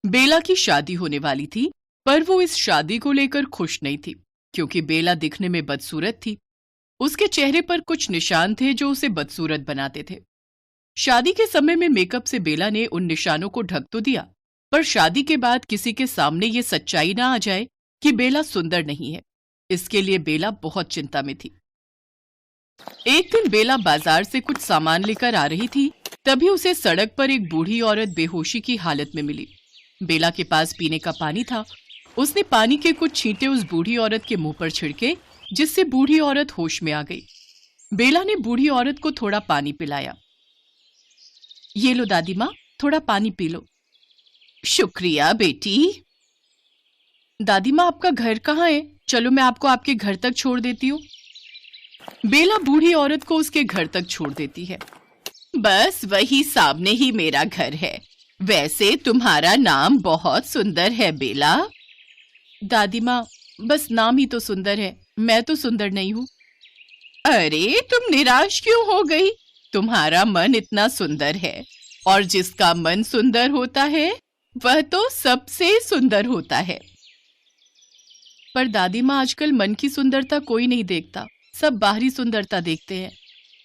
बेला की शादी होने वाली थी, पर वो इस शादी को लेकर खुश नहीं थी, क्योंकि बेला दिखने में बदसूरत थी। उसके चेहरे पर कुछ निशान थे जो उसे बदसूरत बनाते थे। शादी के समय में मेकअप से बेला ने उन निशानों को ढक तो दिया, पर शादी के बाद किसी के सामने ये सच्चाई ना आ जाए कि बेला सुंदर नहीं है, इसके लिए बेला बहुत चिंता में थी। एक दिन बेला बाजार से कुछ सामान लेकर आ रही थी, तभी उसे सड़क पर एक बूढ़ी औरत बेहोशी की हालत में मिली। बेला के पास पीने का पानी था। उसने पानी के कुछ छींटे उस बूढ़ी औरत के मुंह पर छिड़के, जिससे बूढ़ी औरत होश में आ गई। बेला ने बूढ़ी औरत को थोड़ा पानी पिलाया। ये लो दादी माँ, थोड़ा पानी पी लो। शुक्रिया बेटी। दादी माँ, आपका घर कहाँ है? चलो मैं आपको आपके घर तक छोड़ देती हूँ। बेला बूढ़ी औरत को उसके घर तक छोड़ देती है। बस वही सामने ही मेरा घर है। वैसे तुम्हारा नाम बहुत सुंदर है बेला। दादी माँ, बस नाम ही तो सुंदर है, मैं तो सुंदर नहीं हूँ। अरे तुम निराश क्यों हो गई? तुम्हारा मन इतना सुंदर है, और जिसका मन सुंदर होता है वह तो सबसे सुंदर होता है। पर दादी माँ, आजकल मन की सुंदरता कोई नहीं देखता, सब बाहरी सुंदरता देखते हैं।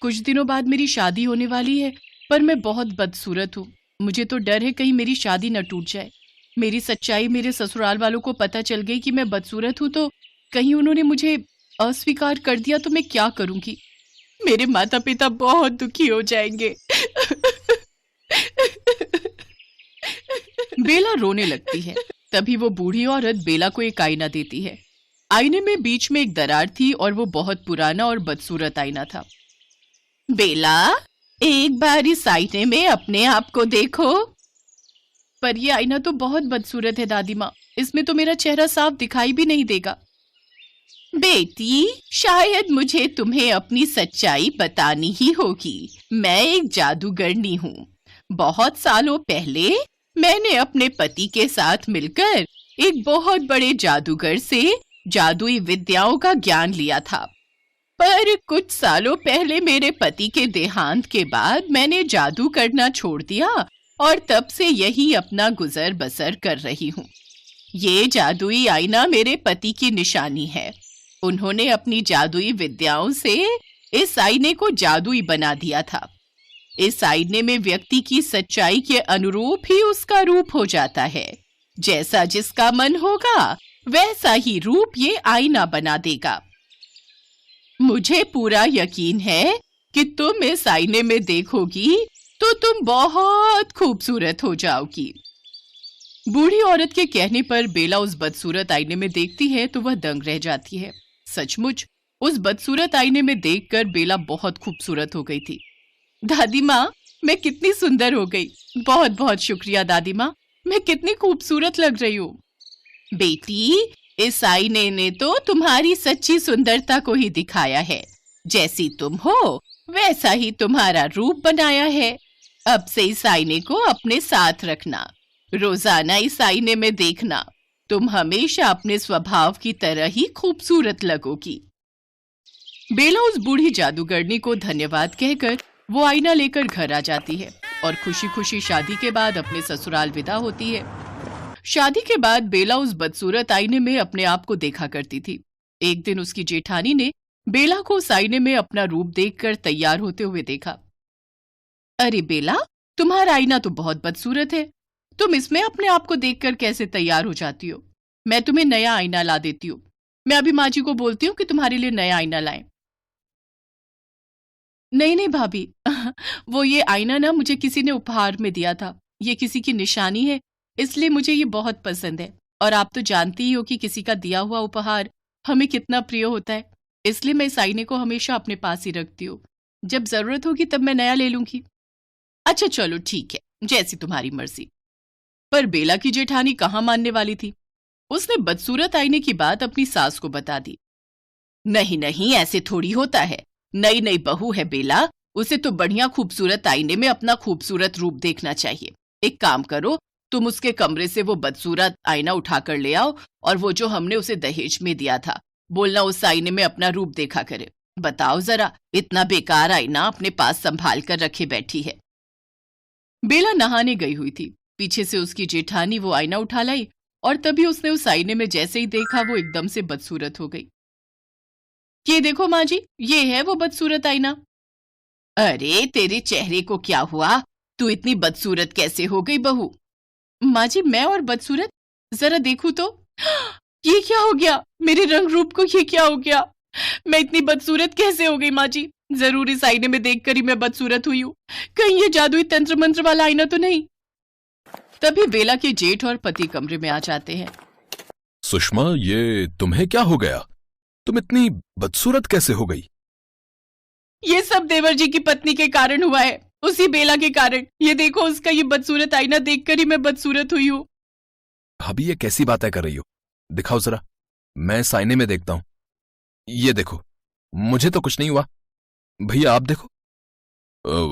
कुछ दिनों बाद मेरी शादी होने वाली है, पर मैं बहुत बदसूरत हूँ। मुझे तो डर है कहीं मेरी शादी न टूट जाए। मेरी सच्चाई मेरे ससुराल वालों को पता चल गई कि मैं बदसूरत हूँ, तो कहीं उन्होंने मुझे अस्वीकार कर दिया तो मैं क्या करूंगी? मेरे माता पिता बहुत दुखी हो जाएंगे। बेला रोने लगती है। तभी वो बूढ़ी औरत बेला को एक आईना देती है। आईने में बीच में एक दरार थी और वो बहुत पुराना और बदसूरत आईना था। बेला, एक बार इस आईने में अपने आप को देखो। पर ये आईना तो बहुत बदसूरत है दादी माँ, इसमें तो मेरा चेहरा साफ दिखाई भी नहीं देगा। बेटी, शायद मुझे तुम्हें अपनी सच्चाई बतानी ही होगी। मैं एक जादूगरनी हूँ। बहुत सालों पहले मैंने अपने पति के साथ मिलकर एक बहुत बड़े जादूगर से जादुई विद्याओं का ज्ञान लिया था। पर कुछ सालों पहले मेरे पति के देहांत के बाद मैंने जादू करना छोड़ दिया, और तब से यही अपना गुजर बसर कर रही हूँ। ये जादुई आईना मेरे पति की निशानी है। उन्होंने अपनी जादुई विद्याओं से इस आईने को जादुई बना दिया था। इस आईने में व्यक्ति की सच्चाई के अनुरूप ही उसका रूप हो जाता है। जैसा जिसका मन होगा वैसा ही रूप ये आईना बना देगा। मुझे पूरा यकीन है कि तुम इस आईने में देखोगी तो तुम बहुत खूबसूरत हो जाओगी। बूढ़ी औरत के कहने पर बेला उस बदसूरत आईने में देखती है तो वह दंग रह जाती है। सचमुच उस बदसूरत आईने में देखकर बेला बहुत खूबसूरत हो गई थी। दादी माँ, मैं कितनी सुंदर हो गई। बहुत बहुत शुक्रिया दादी माँ, मैं कितनी खूबसूरत लग रही हूँ। बेटी, इस आईने ने तो तुम्हारी सच्ची सुंदरता को ही दिखाया है। जैसी तुम हो वैसा ही तुम्हारा रूप बनाया है। अब से इस आईने को अपने साथ रखना। रोजाना इस आईने में देखना। तुम हमेशा अपने स्वभाव की तरह ही खूबसूरत लगोगी। बेला उस बूढ़ी जादूगरनी को धन्यवाद कहकर वो आईना लेकर घर आ जाती है और खुशी खुशी शादी के बाद अपने ससुराल विदा होती है। शादी के बाद बेला उस बदसूरत आईने में अपने आप को देखा करती थी। एक दिन उसकी जेठानी ने बेला को उस आईने में अपना रूप देखकर तैयार होते हुए देखा। अरे बेला, तुम्हारा आईना तो बहुत बदसूरत है। तुम इसमें अपने आप को देखकर कैसे तैयार हो जाती हो? मैं तुम्हें नया आईना ला देती हूँ। मैं अभी माँ जी को बोलती हूँ कि तुम्हारे लिए नया आईना लाएं। नहीं नहीं भाभी, वो ये आईना ना मुझे किसी ने उपहार में दिया था। ये किसी की निशानी है, इसलिए मुझे ये बहुत पसंद है। और आप तो जानती ही हो कि किसी का दिया हुआ उपहार हमें कितना प्रिय होता है। इसलिए मैं इस आईने को हमेशा अपने पास ही रखती हूँ। जब जरूरत होगी तब मैं नया ले लूंगी। अच्छा चलो ठीक है, जैसी तुम्हारी मर्जी। पर बेला की जेठानी कहाँ मानने वाली थी। उसने बदसूरत आईने की बात अपनी सास को बता दी। नहीं नहीं, ऐसे थोड़ी होता है। नई नई बहू है बेला, उसे तो बढ़िया खूबसूरत आईने में अपना खूबसूरत रूप देखना चाहिए। एक काम करो, तुम उसके कमरे से वो बदसूरत आईना उठाकर ले आओ और वो जो हमने उसे दहेज में दिया था, बोलना उस आईने में अपना रूप देखा करे। बताओ जरा, इतना बेकार आईना अपने पास संभाल कर रखे बैठी है। बेला नहाने गई हुई थी। पीछे से उसकी जेठानी वो आईना उठा लाई और तभी उसने उस आईने में जैसे ही देखा वो एकदम से बदसूरत हो गई। ये देखो माँ जी, ये है वो बदसूरत आईना। अरे तेरे चेहरे को क्या हुआ? तू इतनी बदसूरत कैसे हो गई बहू? माँ जी, मैं और बदसूरत? जरा देखूं तो। ये क्या हो गया? मेरे रंग रूप को ये क्या हो गया? मैं इतनी बदसूरत कैसे हो गई माँ जी? जरूर इस आईने में देखकर ही मैं बदसूरत हुई हूँ। कहीं ये जादुई तंत्र मंत्र वाला आईना तो नहीं? तभी बेला के जेठ और पति कमरे में आ जाते हैं। सुषमा, ये तुम्हें क्या हो गया? तुम इतनी बदसूरत कैसे हो गई? ये सब देवर जी की पत्नी के कारण हुआ है, उसी बेला के कारण। ये देखो, उसका ये बदसूरत आईना देखकर ही मैं बदसूरत हुई हूँ। भाभी, ये कैसी बातें कर रही हो? दिखाओ जरा, मैं इस आईने में देखता हूं। ये देखो, मुझे तो कुछ नहीं हुआ। भैया आप देखो।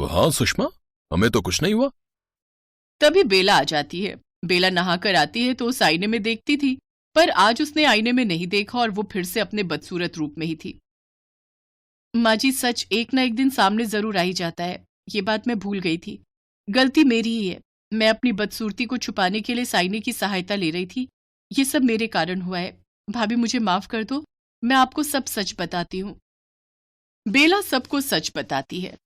हाँ सुषमा, हमें तो कुछ नहीं हुआ। तभी बेला आ जाती है। बेला नहाकर आती है तो उस आईने में देखती थी, पर आज उसने आईने में नहीं देखा और वो फिर से अपने बदसूरत रूप में ही थी। माँ जी, सच एक ना एक दिन सामने जरूर आ ही जाता है। ये बात मैं भूल गई थी। गलती मेरी ही है। मैं अपनी बदसूरती को छुपाने के लिए साइने की सहायता ले रही थी। ये सब मेरे कारण हुआ है। भाभी मुझे माफ कर दो, मैं आपको सब सच बताती हूँ। बेला सबको सच बताती है।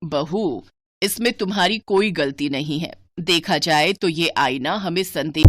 बहू, इसमें तुम्हारी कोई गलती नहीं है। देखा जाए तो ये आईना हमें संदेश